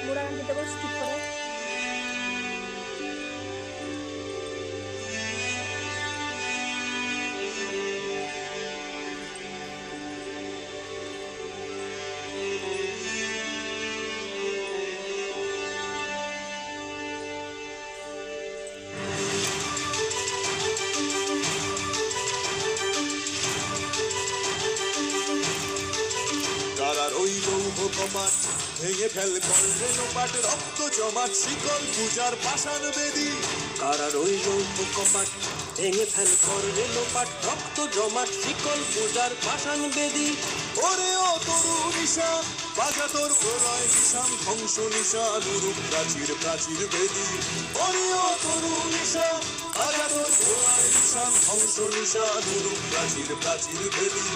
মোড়া গান দিতে বস ঠিক করে। কারার ওই লৌহ কপাট ভেঙে ফেল করলে লোপাট, রক্ত জমাট শিকল পূজার পাষাণ বেদী। কারার ওই লৌহ কপাট ভেঙে ফেল করলে লোপাট, রক্ত জমাট শিকল পূজার পাষাণ বেদী। ওরে ও তরু নিশান বাজা তোর প্রলয় নিশান, ধ্বংস নিশান উরুপ প্রাচীর প্রাচীর বেদী। ওরে ও তরু নিশান বাজা তোর প্রলয় নিশান, ধ্বংস নিশান উরুপ প্রাচীর প্রাচীর বেদী।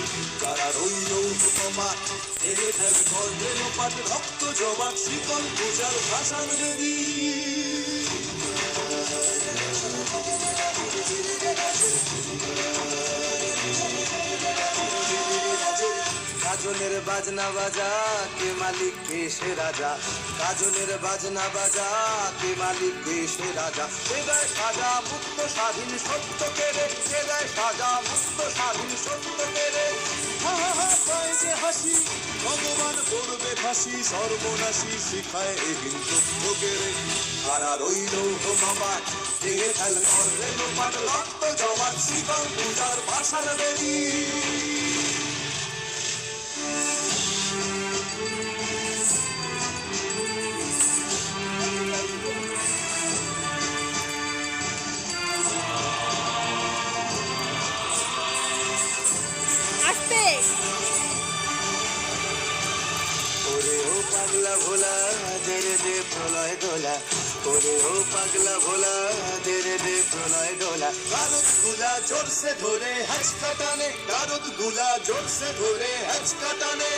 কারার ওই লৌহ কপাট ভেঙে ফেল করলে লোপাট, রক্ত জমাট শিকল পূজার পাষাণ বেদী। কাজলের বাজনা বাজা কে মালিক কে সে রাজা, কাজলের বাজনা বাজা কে মালিক কে সে রাজা। কে দেয় সাজা মুক্ত স্বাধীন সত্য কেড়ে, কে দেয় সাজা মুক্ত স্বাধীন সত্য কেড়ে। হা হা হা পায় যে হাসি ভগবান করবে ফাঁসি, সর্বনাশী শিখায় এ হিংস্র লোকেরে। কারার ওই লৌহ কপাট ভেঙে ফেল করলে লোপাট, রক্ত জমাট শিকল পূজার পাষাণ বেদী। আস্তে ওরে ও পাগলা ভোলা দেরে দে প্রলয় দোলা, ওরে ও পাগলা ভোলা দেরে দে প্রলয় দোলা। কারুদ গুলা জোরসে ধরে হ্যাচকা টানে, কারুদ গুলা জোরসে ধরে হ্যাচকা টানে।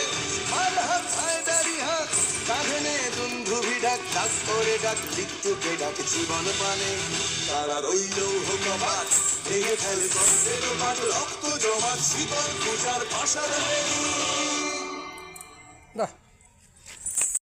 আর হাত হায়দারি হাত কাঁধে নে দুন্ধুভি ডাক, ডাক করে ডাক মৃত্যুকে ডাক জীবন পানে। কারার ওই লৌহ কপাট ভেঙে ফেল করলে লোপাট, রক্ত জমাট শিকল পূজার পাষাণ বেদী।